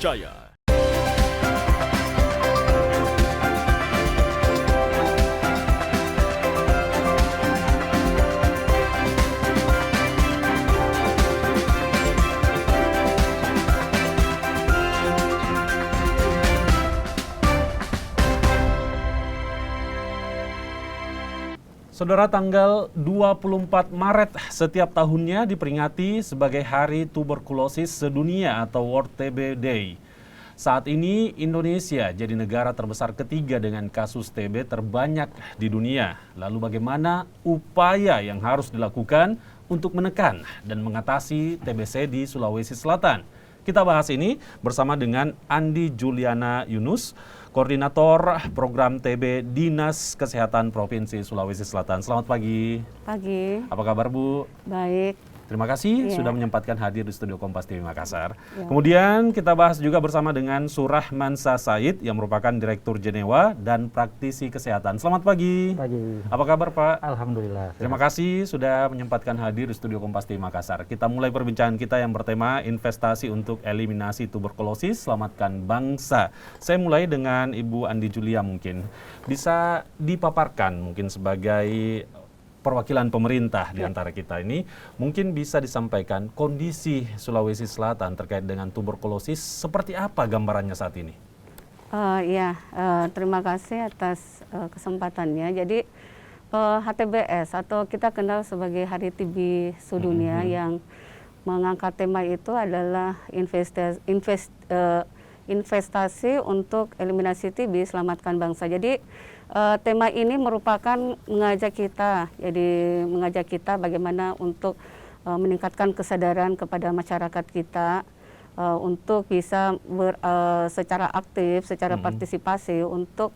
terpercaya. Saudara, tanggal 24 Maret setiap tahunnya diperingati sebagai Hari Tuberkulosis Sedunia atau World TB Day. Saat ini Indonesia jadi negara terbesar ketiga dengan kasus TB terbanyak di dunia. Lalu bagaimana upaya yang harus dilakukan untuk menekan dan mengatasi TBC di Sulawesi Selatan? Kita bahas ini bersama dengan Andi Juliana Yunus, Koordinator Program TB Dinas Kesehatan Provinsi Sulawesi Selatan. Selamat pagi. Pagi. Apa kabar, Bu? Baik. Terima kasih sudah menyempatkan hadir di studio Kompas TV Makassar. Ya. Kemudian kita bahas juga bersama dengan Surahmansa Said yang merupakan Direktur Jenewa dan praktisi kesehatan. Selamat pagi. Pagi. Apa kabar, Pak? Alhamdulillah. Terima kasih sudah menyempatkan hadir di studio Kompas TV Makassar. Kita mulai perbincangan kita yang bertema investasi untuk eliminasi tuberkulosis, selamatkan bangsa. Saya mulai dengan Ibu Andi Julia mungkin. Bisa dipaparkan mungkin sebagai perwakilan pemerintah di antara kita ini, mungkin bisa disampaikan kondisi Sulawesi Selatan terkait dengan tuberkulosis seperti apa gambarannya saat ini? Terima kasih atas kesempatannya. Jadi HTBS atau kita kenal sebagai Hari TB Sedunia yang mengangkat tema itu adalah investasi untuk eliminasi TB, selamatkan bangsa. Jadi tema ini merupakan mengajak kita bagaimana untuk meningkatkan kesadaran kepada masyarakat kita untuk bisa secara aktif, secara partisipasi untuk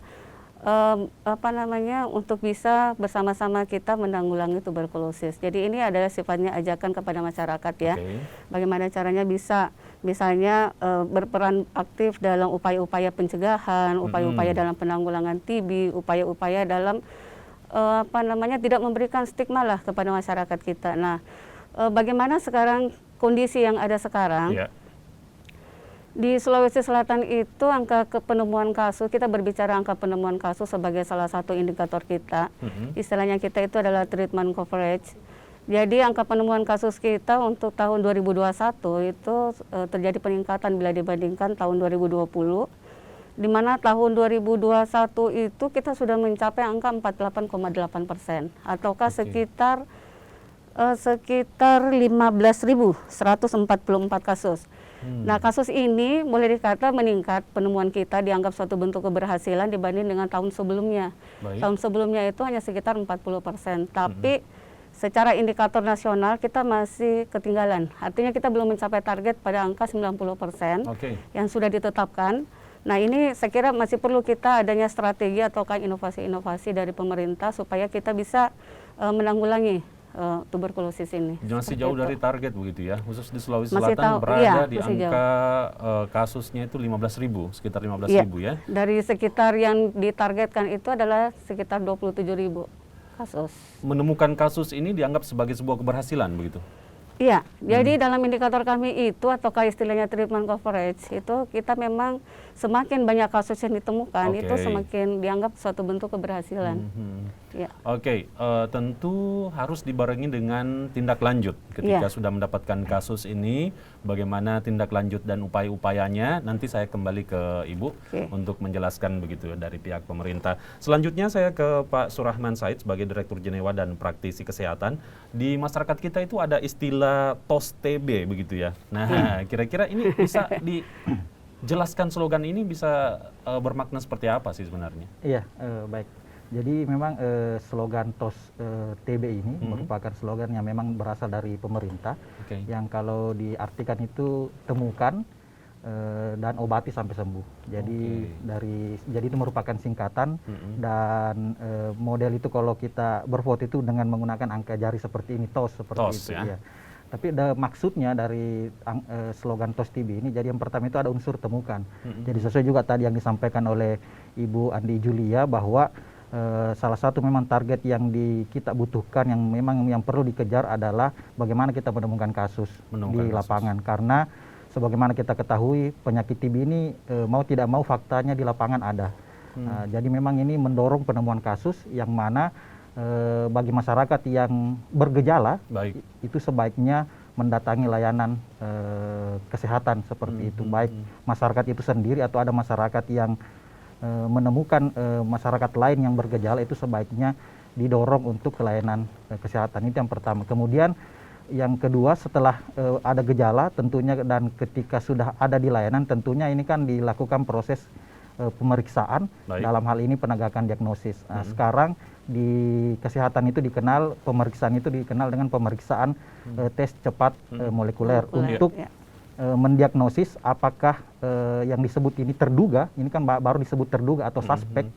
untuk bisa bersama-sama kita menanggulangi tuberkulosis. Jadi ini adalah sifatnya ajakan kepada masyarakat ya. Bagaimana caranya bisa misalnya berperan aktif dalam upaya-upaya pencegahan, upaya-upaya dalam penanggulangan TB, upaya-upaya dalam tidak memberikan stigma lah kepada masyarakat kita. Nah, bagaimana sekarang kondisi yang ada sekarang? Di Sulawesi Selatan itu angka penemuan kasus, kita berbicara angka penemuan kasus sebagai salah satu indikator kita. Istilahnya kita itu adalah treatment coverage. Jadi angka penemuan kasus kita untuk tahun 2021 itu terjadi peningkatan bila dibandingkan tahun 2020. Di mana tahun 2021 itu kita sudah mencapai angka 48,8%, ataukah sekitar 15.144 kasus. Nah, kasus ini boleh dikata meningkat, penemuan kita dianggap suatu bentuk keberhasilan dibanding dengan tahun sebelumnya. Tahun sebelumnya itu hanya sekitar 40%, tapi secara indikator nasional kita masih ketinggalan. Artinya kita belum mencapai target pada angka 90% yang sudah ditetapkan. Nah, ini saya kira masih perlu kita adanya strategi ataukah inovasi-inovasi dari pemerintah supaya kita bisa menanggulangi tuberkulosis ini. Masih jauh dari target begitu ya, khusus di Sulawesi Selatan berada di angka kasusnya itu 15.000, sekitar 15.000 ya. Dari sekitar yang ditargetkan itu adalah sekitar 27.000 kasus. Menemukan kasus ini dianggap sebagai sebuah keberhasilan begitu? Iya, jadi dalam indikator kami itu ataukah istilahnya treatment coverage itu kita memang semakin banyak kasus yang ditemukan itu semakin dianggap suatu bentuk keberhasilan. Tentu harus dibarengi dengan tindak lanjut ketika sudah mendapatkan kasus ini, bagaimana tindak lanjut dan upaya-upayanya. Nanti saya kembali ke Ibu untuk menjelaskan begitu dari pihak pemerintah. Selanjutnya saya ke Pak Surahman Said sebagai Direktur Jenewa dan praktisi kesehatan. Di masyarakat kita itu ada istilah TOS TB begitu ya. Nah, kira-kira ini bisa dijelaskan slogan ini bisa bermakna seperti apa sih sebenarnya? Iya, baik. Jadi memang slogan TOS TB ini merupakan slogan yang memang berasal dari pemerintah, yang kalau diartikan itu temukan dan obati sampai sembuh. Jadi jadi itu merupakan singkatan dan model itu kalau kita berfoto itu dengan menggunakan angka jari seperti ini, TOS seperti itu ya. Tapi maksudnya dari slogan TOS TB ini, jadi yang pertama itu ada unsur temukan. Jadi sesuai juga tadi yang disampaikan oleh Ibu Andi Julia bahwa salah satu memang target yang kita butuhkan yang memang yang perlu dikejar adalah bagaimana kita menemukan kasus di lapangan, karena sebagaimana kita ketahui penyakit TB ini mau tidak mau faktanya di lapangan ada. Jadi memang ini mendorong penemuan kasus yang mana bagi masyarakat yang bergejala itu sebaiknya mendatangi layanan kesehatan seperti itu, baik masyarakat itu sendiri atau ada masyarakat yang menemukan masyarakat lain yang bergejala, itu sebaiknya didorong untuk ke layanan kesehatan. Itu yang pertama. Kemudian yang kedua, setelah ada gejala tentunya dan ketika sudah ada di layanan, tentunya ini kan dilakukan proses pemeriksaan, dalam hal ini penegakan diagnosis. Nah, sekarang di kesehatan itu dikenal, pemeriksaan itu dikenal dengan pemeriksaan tes cepat molekuler untuk mendiagnosis apakah yang disebut ini terduga, ini kan baru disebut terduga atau suspek,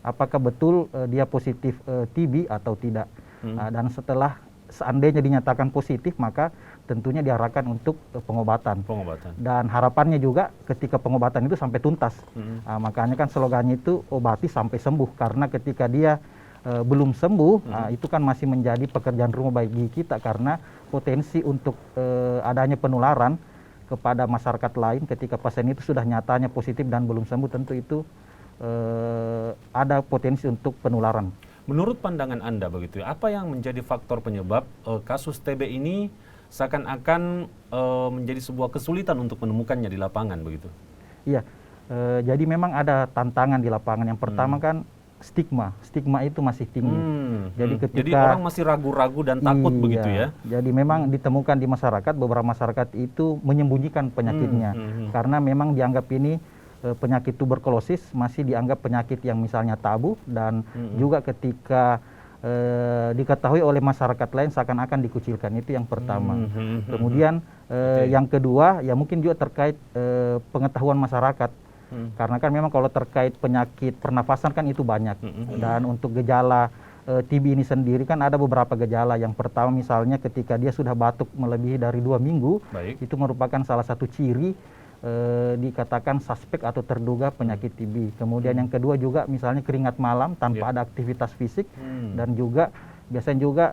apakah betul dia positif TB atau tidak. Dan setelah seandainya dinyatakan positif, maka tentunya diarahkan untuk pengobatan. Dan harapannya juga ketika pengobatan itu sampai tuntas. Makanya kan slogannya itu obati sampai sembuh, karena ketika dia belum sembuh, itu kan masih menjadi pekerjaan rumah bagi kita, karena potensi untuk adanya penularan kepada masyarakat lain ketika pasien itu sudah nyatanya positif dan belum sembuh, tentu itu ada potensi untuk penularan. Menurut pandangan Anda begitu, apa yang menjadi faktor penyebab kasus TB ini seakan-akan menjadi sebuah kesulitan untuk menemukannya di lapangan begitu? Iya, jadi memang ada tantangan di lapangan. Yang pertama kan stigma itu masih tinggi. Jadi orang masih ragu-ragu dan takut begitu ya? Jadi memang ditemukan di masyarakat, beberapa masyarakat itu menyembunyikan penyakitnya, karena memang dianggap ini penyakit tuberkulosis masih dianggap penyakit yang misalnya tabu, dan juga ketika diketahui oleh masyarakat lain seakan-akan dikucilkan. Itu yang pertama. Kemudian yang kedua ya mungkin juga terkait pengetahuan masyarakat, karena kan memang kalau terkait penyakit pernafasan kan itu banyak, dan untuk gejala TB ini sendiri kan ada beberapa gejala. Yang pertama misalnya ketika dia sudah batuk melebihi dari 2 minggu, itu merupakan salah satu ciri dikatakan suspek atau terduga penyakit TB. Kemudian yang kedua juga misalnya keringat malam tanpa ada aktivitas fisik, dan juga biasanya juga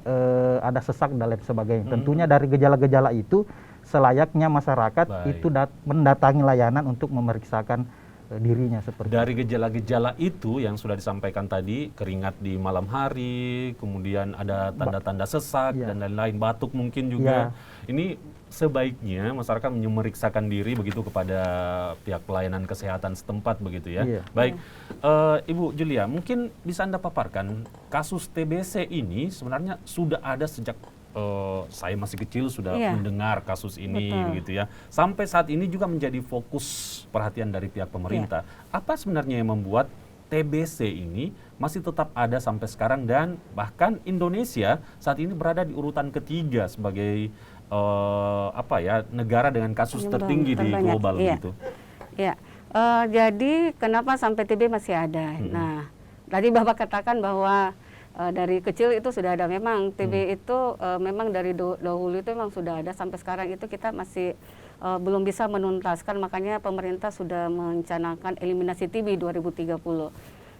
ada sesak dan lain sebagainya. Tentunya dari gejala-gejala itu selayaknya masyarakat itu mendatangi layanan untuk memeriksakan dirinya seperti dari gejala-gejala itu yang sudah disampaikan tadi, keringat di malam hari, kemudian ada tanda-tanda sesak dan lain-lain, batuk mungkin juga. Ini sebaiknya masyarakat memeriksakan diri begitu kepada pihak pelayanan kesehatan setempat begitu ya. Baik, Ibu Julia, mungkin bisa Anda paparkan kasus TBC ini sebenarnya sudah ada sejak saya masih kecil sudah mendengar kasus ini begitu ya. Sampai saat ini juga menjadi fokus perhatian dari pihak pemerintah. Apa sebenarnya yang membuat TBC ini masih tetap ada sampai sekarang, dan bahkan Indonesia saat ini berada di urutan ketiga sebagai negara dengan kasus tertinggi di global gitu. Iya. Jadi kenapa sampai TB masih ada? Nah, tadi Bapak katakan bahwa dari kecil itu sudah ada. Memang TB itu memang dari dahulu itu memang sudah ada, sampai sekarang itu kita masih belum bisa menuntaskan, makanya pemerintah sudah merencanakan eliminasi TB 2030.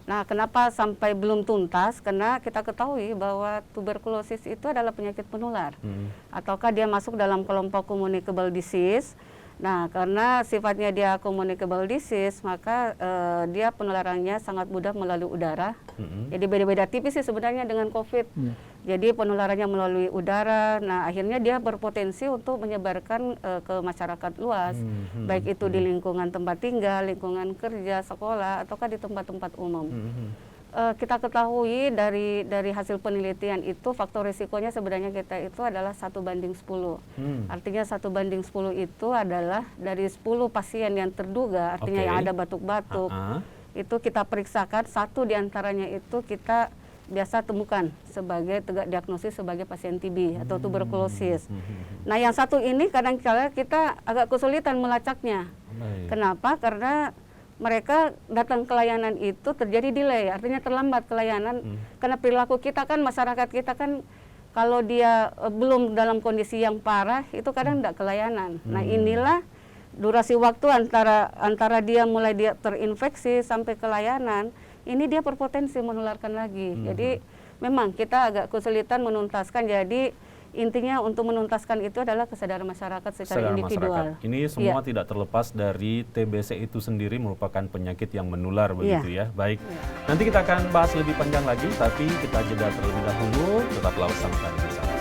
Nah, kenapa sampai belum tuntas? Karena kita ketahui bahwa tuberkulosis itu adalah penyakit penular, ataukah dia masuk dalam kelompok communicable disease. Nah, karena sifatnya dia communicable disease, maka dia penularannya sangat mudah melalui udara. Jadi beda-beda tipis sih sebenarnya dengan COVID. Jadi penularannya melalui udara. Nah, akhirnya dia berpotensi untuk menyebarkan ke masyarakat luas, baik itu di lingkungan tempat tinggal, lingkungan kerja, sekolah, ataukah di tempat-tempat umum. Kita ketahui dari hasil penelitian itu faktor risikonya sebenarnya kita itu adalah 1:10. Artinya 1:10 itu adalah dari 10 pasien yang terduga, artinya yang ada batuk-batuk, itu kita periksakan, 1 diantaranya itu kita biasa temukan sebagai tegak diagnosis sebagai pasien TB atau tuberkulosis. Nah, yang 1 ini kadang-kala kita agak kesulitan melacaknya. Kenapa? Karena mereka datang ke layanan itu terjadi delay, artinya terlambat ke layanan. Karena perilaku kita kan, masyarakat kita kan, kalau dia belum dalam kondisi yang parah, itu kadang tidak ke layanan. Nah, inilah durasi waktu antara dia mulai dia terinfeksi sampai ke layanan, ini dia berpotensi menularkan lagi. Jadi memang kita agak kesulitan menuntaskan. Jadi intinya untuk menuntaskan itu adalah kesadaran masyarakat secara individual. Masyarakat. Ini semua tidak terlepas dari TBC itu sendiri merupakan penyakit yang menular begitu ya. Baik, nanti kita akan bahas lebih panjang lagi, tapi kita jeda terlebih dahulu. Tetaplah bersama kami di Sapa Sosial.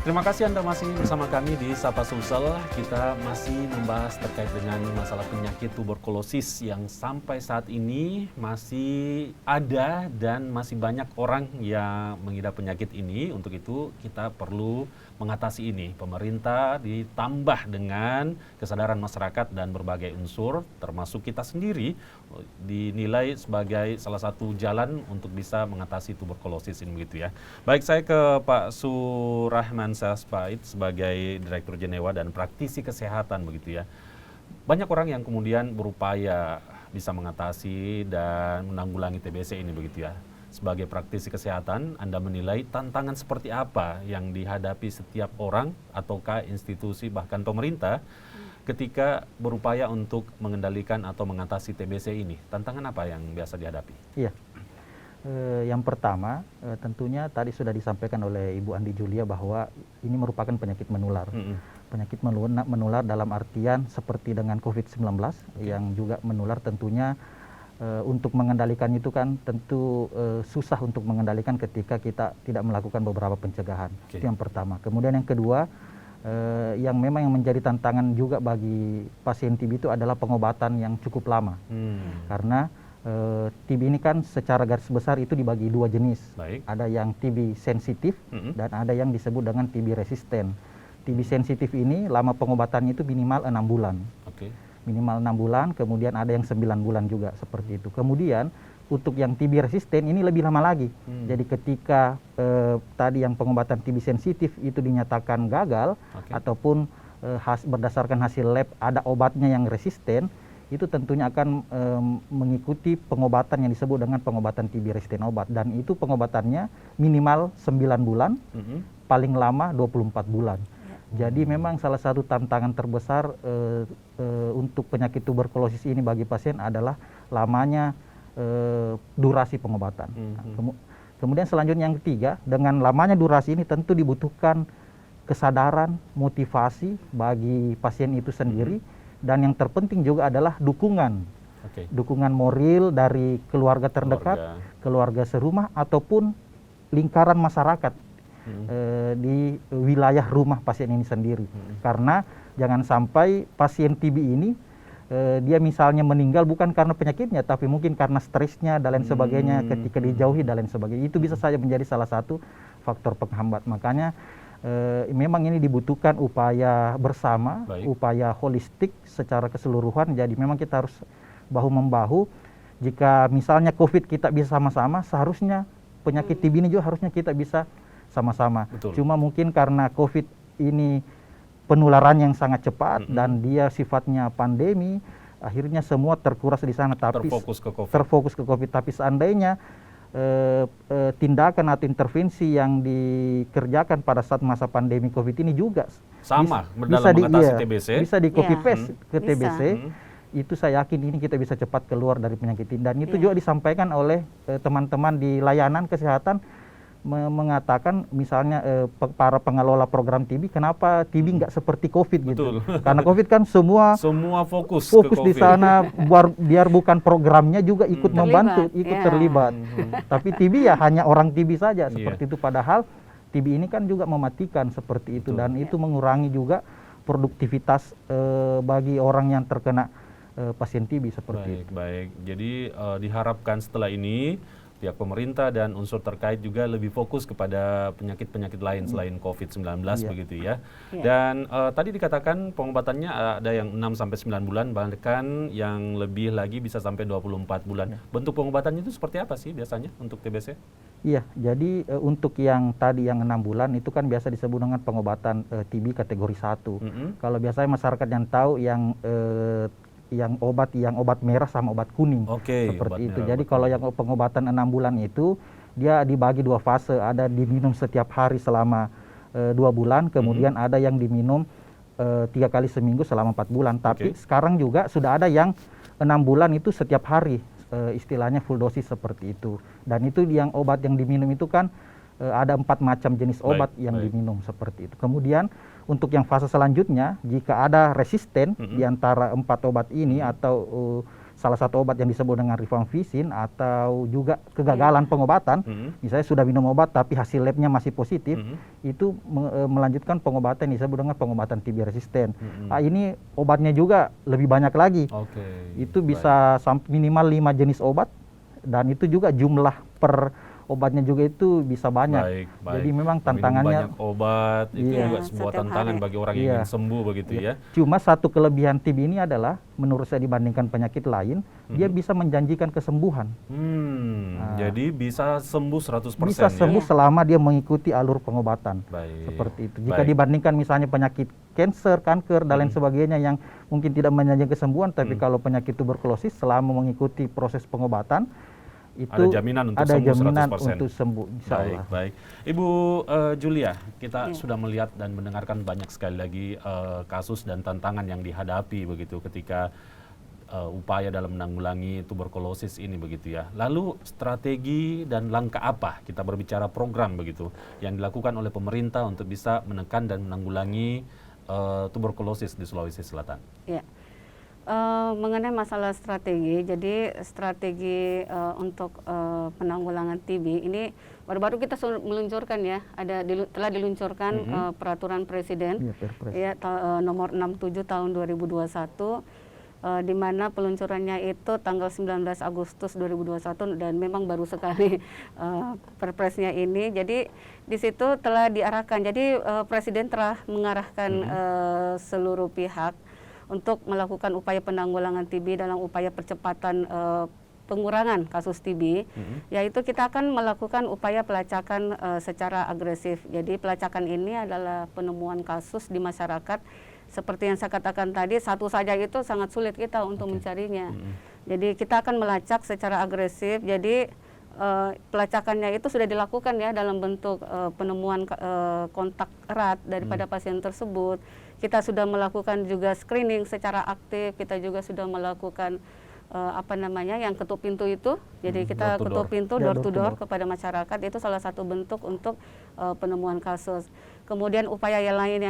Terima kasih Anda masih bersama kami di Sapa Sumsel. Kita masih membahas terkait dengan masalah penyakit tuberkulosis yang sampai saat ini masih ada dan masih banyak orang yang mengidap penyakit ini. Untuk itu kita perlu mengatasi ini. Pemerintah ditambah dengan kesadaran masyarakat dan berbagai unsur, termasuk kita sendiri, dinilai sebagai salah satu jalan untuk bisa mengatasi tuberkulosis ini begitu ya. Baik, saya ke Pak Surahman Saspait sebagai Direktur Jenewa dan praktisi kesehatan begitu ya. Banyak orang yang kemudian berupaya bisa mengatasi dan menanggulangi TBC ini begitu ya. Sebagai praktisi kesehatan, Anda menilai tantangan seperti apa yang dihadapi setiap orang ataukah institusi bahkan pemerintah ketika berupaya untuk mengendalikan atau mengatasi TBC ini? Tantangan apa yang biasa dihadapi? Iya. Yang pertama, tentunya tadi sudah disampaikan oleh Ibu Andi Julia bahwa ini merupakan penyakit menular. Penyakit menular dalam artian seperti dengan COVID-19 yang juga menular tentunya untuk mengendalikan itu kan tentu susah untuk mengendalikan ketika kita tidak melakukan beberapa pencegahan. Itu yang pertama. Kemudian yang kedua, yang memang yang menjadi tantangan juga bagi pasien TB itu adalah pengobatan yang cukup lama. Karena TB ini kan secara garis besar itu dibagi dua jenis. Baik. Ada yang TB sensitif dan ada yang disebut dengan TB resisten. TB sensitif ini lama pengobatannya itu minimal 6 bulan. Minimal 6 bulan, kemudian ada yang 9 bulan juga seperti itu. Kemudian untuk yang TB resisten ini lebih lama lagi. Jadi ketika tadi yang pengobatan TB sensitif itu dinyatakan gagal ataupun berdasarkan hasil lab ada obatnya yang resisten, itu tentunya akan mengikuti pengobatan yang disebut dengan pengobatan TB resisten obat, dan itu pengobatannya minimal 9 bulan, paling lama 24 bulan. Jadi memang salah satu tantangan terbesar untuk penyakit tuberkulosis ini bagi pasien adalah lamanya durasi pengobatan. Kemudian selanjutnya yang ketiga, dengan lamanya durasi ini tentu dibutuhkan kesadaran, motivasi bagi pasien itu sendiri. Dan yang terpenting juga adalah dukungan, dukungan moral dari keluarga terdekat, keluarga serumah ataupun lingkaran masyarakat di wilayah rumah pasien ini sendiri. Karena jangan sampai pasien TB ini dia misalnya meninggal bukan karena penyakitnya, tapi mungkin karena stresnya dan lain sebagainya ketika dijauhi dan lain sebagainya. Itu bisa saja menjadi salah satu faktor penghambat. Makanya memang ini dibutuhkan upaya bersama, upaya holistik secara keseluruhan. Jadi memang kita harus bahu-membahu. Jika misalnya COVID kita bisa sama-sama, seharusnya penyakit TB ini juga harusnya kita bisa sama-sama. Cuma mungkin karena COVID ini penularan yang sangat cepat dan dia sifatnya pandemi, akhirnya semua terkuras di sana. Tapi terfokus ke COVID. Tapi seandainya tindakan atau intervensi yang dikerjakan pada saat masa pandemi COVID ini juga sama dalam mengatasi TBC, bisa di copy paste ke TBC. Itu saya yakin ini kita bisa cepat keluar dari penyakit ini. Dan itu juga disampaikan oleh teman-teman di layanan kesehatan, mengatakan misalnya para pengelola program TB, kenapa TB nggak seperti COVID gitu? Karena COVID kan semua fokus di sana, biar bukan programnya juga ikut membantu, ikut terlibat. Tapi TB ya hanya orang TB saja seperti itu. Padahal TB ini kan juga mematikan seperti itu, dan itu mengurangi juga produktivitas bagi orang yang terkena pasien TB seperti itu. Baik. Jadi diharapkan setelah ini pihak pemerintah dan unsur terkait juga lebih fokus kepada penyakit-penyakit lain selain COVID-19 begitu ya. Dan tadi dikatakan pengobatannya ada yang 6-9 bulan, bahkan yang lebih lagi bisa sampai 24 bulan. Bentuk pengobatannya itu seperti apa sih biasanya untuk TBC? Iya, jadi untuk yang tadi yang 6 bulan itu kan biasa disebut dengan pengobatan TB kategori 1. Kalau biasanya masyarakat yang tahu yang obat merah sama obat kuning, seperti itu. Jadi kalau yang pengobatan 6 bulan itu dia dibagi 2 fase, ada diminum setiap hari selama 2 bulan, kemudian ada yang diminum 3 kali seminggu selama 4 bulan. Tapi sekarang juga sudah ada yang 6 bulan itu setiap hari, istilahnya full dosis seperti itu. Dan itu yang obat yang diminum itu kan ada 4 macam jenis obat yang diminum seperti itu. Kemudian untuk yang fase selanjutnya, jika ada resisten di antara 4 obat ini atau salah satu obat yang disebut dengan rifampicin atau juga kegagalan pengobatan, misalnya sudah minum obat tapi hasil labnya masih positif, itu melanjutkan pengobatan yang disebut dengan pengobatan TB resisten. Ini obatnya juga lebih banyak lagi. Itu bisa minimal 5 jenis obat, dan itu juga jumlah per obatnya juga itu bisa banyak. Jadi memang tantangannya banyak obat itu juga sebuah tantangan bagi orang yang ingin sembuh begitu ya. Cuma satu kelebihan TB ini adalah menurut saya dibandingkan penyakit lain, dia bisa menjanjikan kesembuhan. Jadi bisa sembuh 100%. Bisa sembuh selama dia mengikuti alur pengobatan. Seperti itu. Jika dibandingkan misalnya penyakit kanker dan lain sebagainya yang mungkin tidak menjanjikan kesembuhan, tapi kalau penyakit tuberkulosis selama mengikuti proses pengobatan itu ada jaminan untuk sembuh 100%. Insya Allah. Baik. Ibu Julia, kita sudah melihat dan mendengarkan banyak sekali lagi kasus dan tantangan yang dihadapi begitu ketika upaya dalam menanggulangi tuberkulosis ini begitu ya. Lalu strategi dan langkah apa, kita berbicara program begitu, yang dilakukan oleh pemerintah untuk bisa menekan dan menanggulangi tuberkulosis di Sulawesi Selatan? Ya. Mengenai masalah strategi, jadi strategi untuk penanggulangan TB ini baru-baru kita meluncurkan ya, telah diluncurkan peraturan presiden nomor 67 tahun 2021, di mana peluncurannya itu tanggal 19 Agustus 2021 dan memang baru sekali perpresnya ini. Jadi di situ telah diarahkan, jadi presiden telah mengarahkan seluruh pihak untuk melakukan upaya penanggulangan TB dalam upaya percepatan pengurangan kasus TB, yaitu kita akan melakukan upaya pelacakan secara agresif. Jadi pelacakan ini adalah penemuan kasus di masyarakat, seperti yang saya katakan tadi, satu saja itu sangat sulit kita untuk mencarinya. Jadi kita akan melacak secara agresif, jadi pelacakannya itu sudah dilakukan ya dalam bentuk penemuan kontak erat daripada pasien tersebut. Kita sudah melakukan juga screening secara aktif, kita juga sudah melakukan yang ketuk pintu itu. Jadi kita ketuk pintu door to door kepada masyarakat, itu salah satu bentuk untuk penemuan kasus. Kemudian upaya yang lain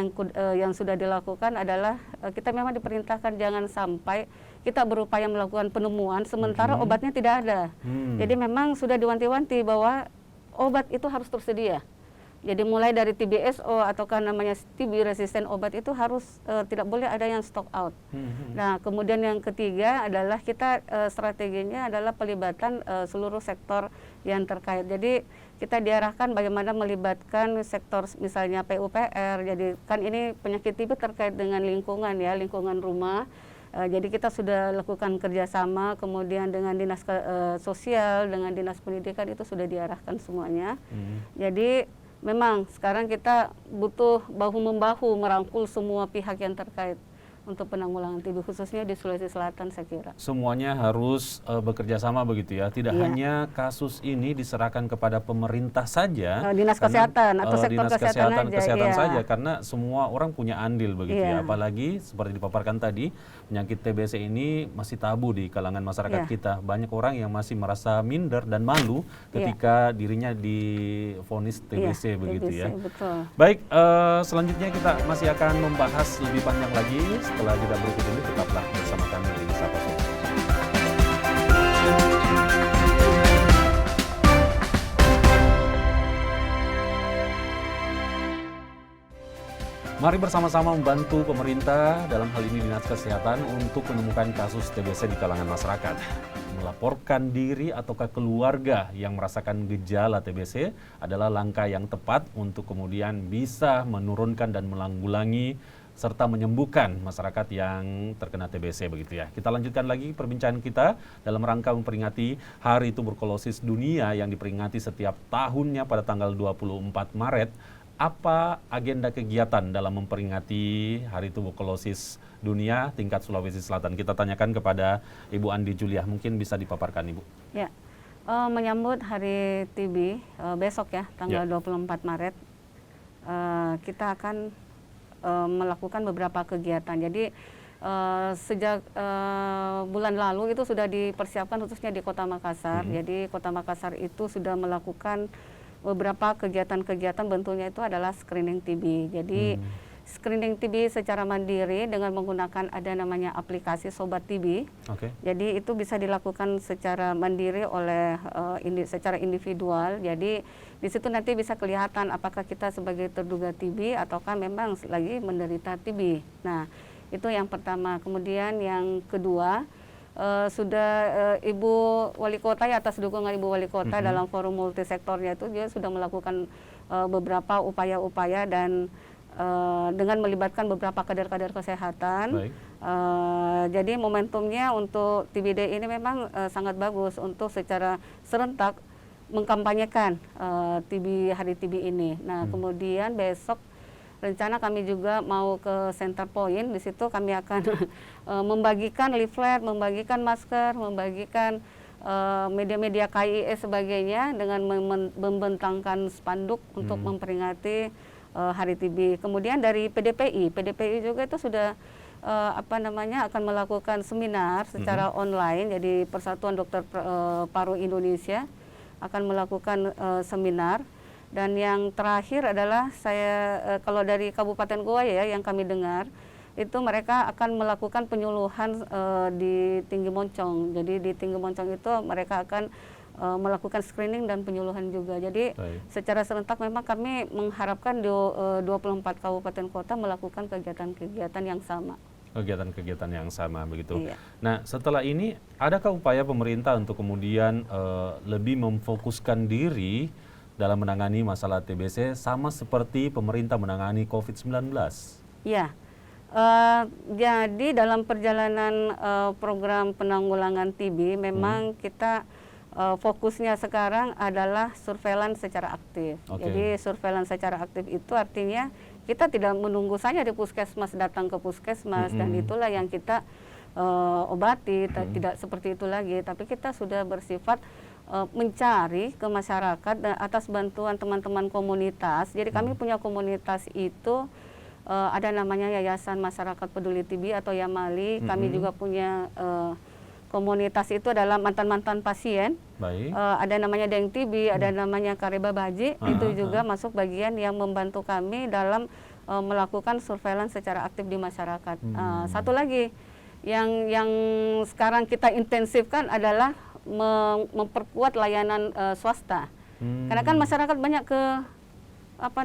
yang sudah dilakukan adalah kita memang diperintahkan jangan sampai kita berupaya melakukan penemuan sementara obatnya tidak ada. Jadi memang sudah diwanti-wanti bahwa obat itu harus tersedia. Jadi mulai dari TBSO ataukah namanya TB resisten obat itu harus tidak boleh ada yang stock out. Nah, kemudian yang ketiga adalah kita strateginya adalah pelibatan seluruh sektor yang terkait. Jadi kita diarahkan bagaimana melibatkan sektor misalnya PUPR. Jadi kan ini penyakit TB terkait dengan lingkungan ya, lingkungan rumah. Jadi kita sudah lakukan kerjasama, kemudian dengan dinas sosial, dengan dinas pendidikan itu sudah diarahkan semuanya. Jadi memang sekarang kita butuh bahu-membahu merangkul semua pihak yang terkait untuk penanggulangan TB khususnya di Sulawesi Selatan saya kira. Semuanya harus bekerja sama begitu ya, tidak hanya kasus ini diserahkan kepada pemerintah saja, dinas kesehatan atau sektor kesehatan saja, karena semua orang punya andil begitu ya. Apalagi seperti dipaparkan tadi, penyakit TBC ini masih tabu di kalangan masyarakat kita. Banyak orang yang masih merasa minder dan malu ketika dirinya divonis TBC begitu ya. Betul. Baik, selanjutnya kita masih akan membahas lebih panjang lagi. Setelah jeda berikut ini, tetaplah bersama kami di Sapa Solo. Mari bersama-sama membantu pemerintah, dalam hal ini Dinas Kesehatan, untuk menemukan kasus TBC di kalangan masyarakat. Melaporkan diri ataukah keluarga yang merasakan gejala TBC adalah langkah yang tepat untuk kemudian bisa menurunkan dan menanggulangi serta menyembuhkan masyarakat yang terkena TBC begitu ya. Kita lanjutkan lagi perbincangan kita dalam rangka memperingati Hari Tuberkulosis Dunia yang diperingati setiap tahunnya pada tanggal 24 Maret. Apa agenda kegiatan dalam memperingati Hari Tuberkulosis Dunia tingkat Sulawesi Selatan? Kita tanyakan kepada Ibu Andi Julia, mungkin bisa dipaparkan Ibu. Ya, menyambut Hari TB besok ya, tanggal 24 Maret, kita akan melakukan beberapa kegiatan. Jadi sejak bulan lalu itu sudah dipersiapkan khususnya di Kota Makassar. Jadi Kota Makassar itu sudah melakukan beberapa kegiatan-kegiatan, bentuknya itu adalah screening TB. Jadi screening TB secara mandiri dengan menggunakan ada namanya aplikasi Sobat TB. Jadi itu bisa dilakukan secara mandiri oleh secara individual. Jadi di situ nanti bisa kelihatan apakah kita sebagai terduga TB ataukah memang lagi menderita TB. Nah, itu yang pertama. Kemudian yang kedua, sudah Ibu Wali Kota ya, atas dukungan Ibu Wali Kota dalam forum multisektornya itu dia sudah melakukan beberapa upaya-upaya dan dengan melibatkan beberapa kader-kader kesehatan. Jadi momentumnya untuk TBD ini memang sangat bagus untuk secara serentak mengkampanyekan hari TB ini. Nah, kemudian besok rencana kami juga mau ke center point. Di situ kami akan membagikan leaflet, membagikan masker, membagikan media-media KIE sebagainya dengan membentangkan spanduk untuk memperingati Hari TB. Kemudian dari PDPI juga itu sudah akan melakukan seminar secara online. Jadi Persatuan Dokter Paru Indonesia akan melakukan seminar. Dan yang terakhir adalah kalau dari Kabupaten Goa ya yang kami dengar, itu mereka akan melakukan penyuluhan di Tinggi Moncong. Jadi di Tinggi Moncong itu mereka akan melakukan screening dan penyuluhan juga. Jadi secara serentak memang kami mengharapkan 24 kabupaten kota melakukan kegiatan-kegiatan yang sama. Kegiatan-kegiatan yang sama begitu. Iya. Nah, setelah ini adakah upaya pemerintah untuk kemudian lebih memfokuskan diri dalam menangani masalah TBC sama seperti pemerintah menangani COVID-19? Iya. Jadi dalam perjalanan program penanggulangan TB memang kita fokusnya sekarang adalah surveillance secara aktif. Jadi surveillance secara aktif itu artinya kita tidak menunggu saja di puskesmas, datang ke puskesmas dan itulah yang kita obati, tidak seperti itu lagi. Tapi kita sudah bersifat mencari ke masyarakat dan atas bantuan teman-teman komunitas. Jadi kami punya komunitas itu ada namanya Yayasan Masyarakat Peduli TB atau Yamali. Kami juga punya komunitas itu adalah mantan-mantan pasien. Ada namanya Deng TB, ada namanya Kareba Baji. Itu juga masuk bagian yang membantu kami dalam melakukan surveillance secara aktif di masyarakat. Satu lagi yang sekarang kita intensifkan adalah memperkuat layanan swasta. Karena kan masyarakat banyak ke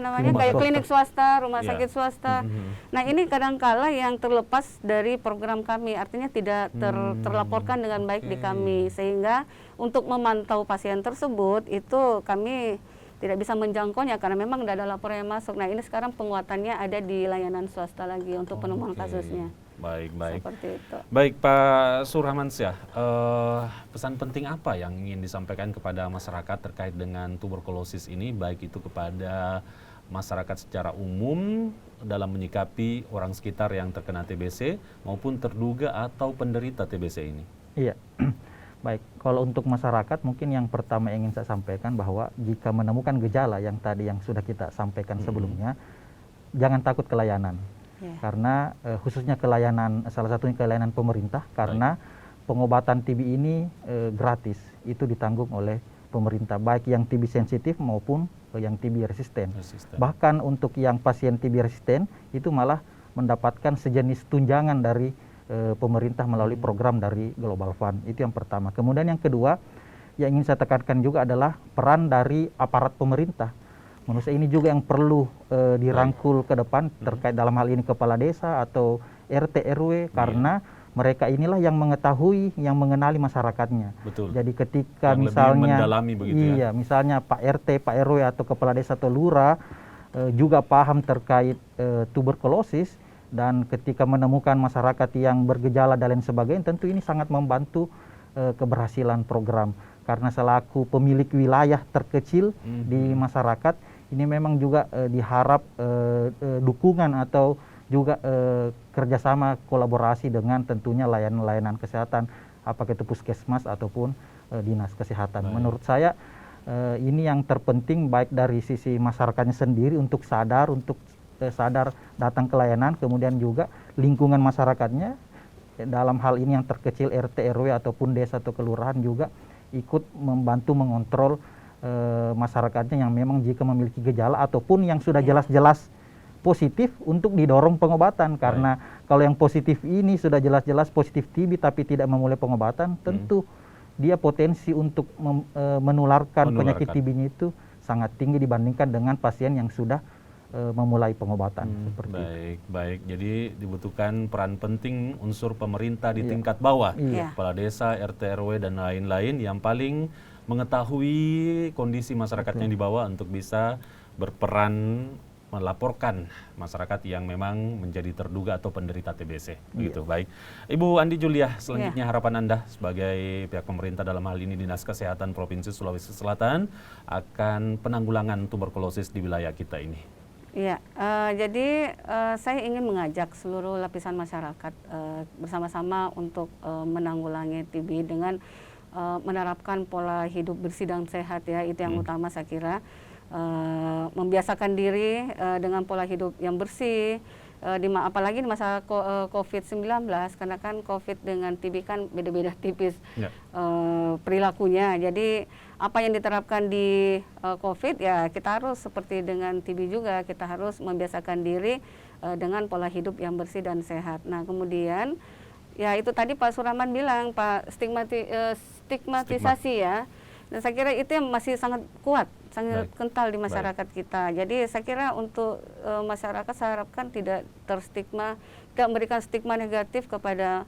kayak klinik swasta, rumah sakit swasta. Nah, ini kadangkala yang terlepas dari program kami, artinya tidak terlaporkan dengan baik di kami, sehingga untuk memantau pasien tersebut itu kami tidak bisa menjangkaunya karena memang tidak ada laporan yang masuk. Nah, ini sekarang penguatannya ada di layanan swasta lagi untuk penemuan kasusnya. Baik. Seperti itu. Baik, Pak Surhamansyah, pesan penting apa yang ingin disampaikan kepada masyarakat terkait dengan tuberkulosis ini, baik itu kepada masyarakat secara umum dalam menyikapi orang sekitar yang terkena TBC maupun terduga atau penderita TBC ini? Iya, baik. Kalau untuk masyarakat mungkin yang pertama ingin saya sampaikan bahwa jika menemukan gejala yang tadi yang sudah kita sampaikan sebelumnya, jangan takut ke layanan. Karena khususnya salah satunya ke layanan pemerintah, karena pengobatan TB ini gratis, itu ditanggung oleh pemerintah, baik yang TB sensitif maupun yang TB resisten. Bahkan untuk yang pasien TB resisten itu malah mendapatkan sejenis tunjangan dari pemerintah melalui program dari Global Fund. Itu yang pertama. Kemudian yang kedua yang ingin saya tekankan juga adalah peran dari aparat pemerintah. Menurut saya ini juga yang perlu dirangkul ke depan terkait dalam hal ini kepala desa atau RT RW, karena mereka inilah yang mengetahui, yang mengenali masyarakatnya. Betul. Jadi ketika yang misalnya mendalami begitu misalnya Pak RT, Pak RW atau kepala desa atau lurah juga paham terkait tuberkulosis, dan ketika menemukan masyarakat yang bergejala dan lain sebagainya, tentu ini sangat membantu keberhasilan program. Karena selaku pemilik wilayah terkecil di masyarakat, ini memang juga diharap dukungan atau juga kerjasama kolaborasi dengan tentunya layanan-layanan kesehatan, apakah itu puskesmas ataupun dinas kesehatan. Menurut saya ini yang terpenting baik dari sisi masyarakatnya sendiri untuk sadar, untuk sadar datang ke layanan, kemudian juga lingkungan masyarakatnya dalam hal ini yang terkecil RT RW ataupun desa atau kelurahan juga ikut membantu mengontrol masyarakatnya yang memang jika memiliki gejala ataupun yang sudah jelas-jelas positif untuk didorong pengobatan, karena kalau yang positif ini sudah jelas-jelas positif TB tapi tidak memulai pengobatan, tentu dia potensi untuk menularkan penyakit TB itu sangat tinggi dibandingkan dengan pasien yang sudah memulai pengobatan. Seperti itu. Baik. Jadi dibutuhkan peran penting unsur pemerintah di tingkat bawah, kepala desa, RT RW dan lain-lain yang paling mengetahui kondisi masyarakatnya yang dibawa untuk bisa berperan melaporkan masyarakat yang memang menjadi terduga atau penderita TBC. Begitu, baik. Ibu Andi Julia, selanjutnya harapan Anda sebagai pihak pemerintah dalam hal ini Dinas Kesehatan Provinsi Sulawesi Selatan akan penanggulangan tuberkulosis di wilayah kita ini. Iya, jadi saya ingin mengajak seluruh lapisan masyarakat bersama-sama untuk menanggulangi TB dengan menerapkan pola hidup bersih dan sehat ya, itu yang utama saya kira. Membiasakan diri dengan pola hidup yang bersih, apalagi di masa COVID-19, karena kan COVID dengan TB kan beda-beda tipis perilakunya. Jadi apa yang diterapkan di COVID ya kita harus seperti dengan TB juga, kita harus membiasakan diri dengan pola hidup yang bersih dan sehat. Nah kemudian ya itu tadi Pak Surahman bilang, Pak, stigmatisasi ya. Dan saya kira itu yang masih sangat kuat, sangat kental di masyarakat kita. Jadi saya kira untuk masyarakat saya harapkan tidak terstigma, tidak memberikan stigma negatif kepada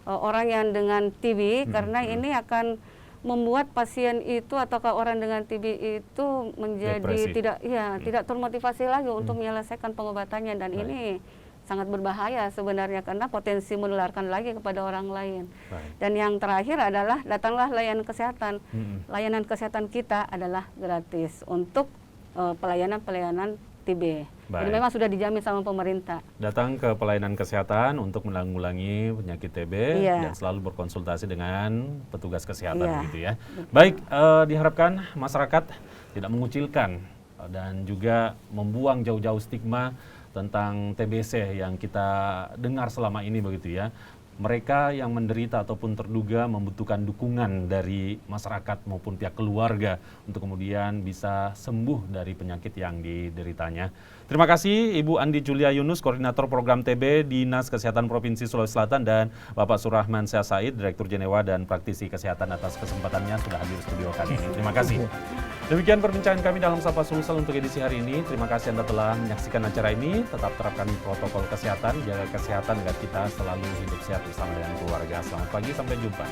orang yang dengan TB, karena ini akan membuat pasien itu ataukah orang dengan TB itu menjadi tidak termotivasi lagi untuk menyelesaikan pengobatannya, dan ini sangat berbahaya sebenarnya karena potensi menularkan lagi kepada orang lain. Dan yang terakhir adalah datanglah layanan kesehatan. Layanan kesehatan kita adalah gratis untuk pelayanan TB. Jadi memang sudah dijamin sama pemerintah. Datang ke pelayanan kesehatan untuk menanggulangi penyakit TB dan selalu berkonsultasi dengan petugas kesehatan gitu ya. Baik, diharapkan masyarakat tidak mengucilkan dan juga membuang jauh-jauh stigma tentang TBC yang kita dengar selama ini begitu ya. Mereka yang menderita ataupun terduga membutuhkan dukungan dari masyarakat maupun pihak keluarga untuk kemudian bisa sembuh dari penyakit yang dideritanya. Terima kasih Ibu Andi Julia Yunus, Koordinator Program TB Dinas Kesehatan Provinsi Sulawesi Selatan, dan Bapak Surahman Syah Said, Direktur Jenewa dan Praktisi Kesehatan, atas kesempatannya sudah hadir studio kali ini. Terima kasih. Demikian perbincangan kami dalam Sapa Sulsel untuk edisi hari ini. Terima kasih Anda telah menyaksikan acara ini. Tetap terapkan protokol kesehatan, jaga kesehatan agar kita selalu hidup sehat bersama dengan keluarga. Selamat pagi, sampai jumpa.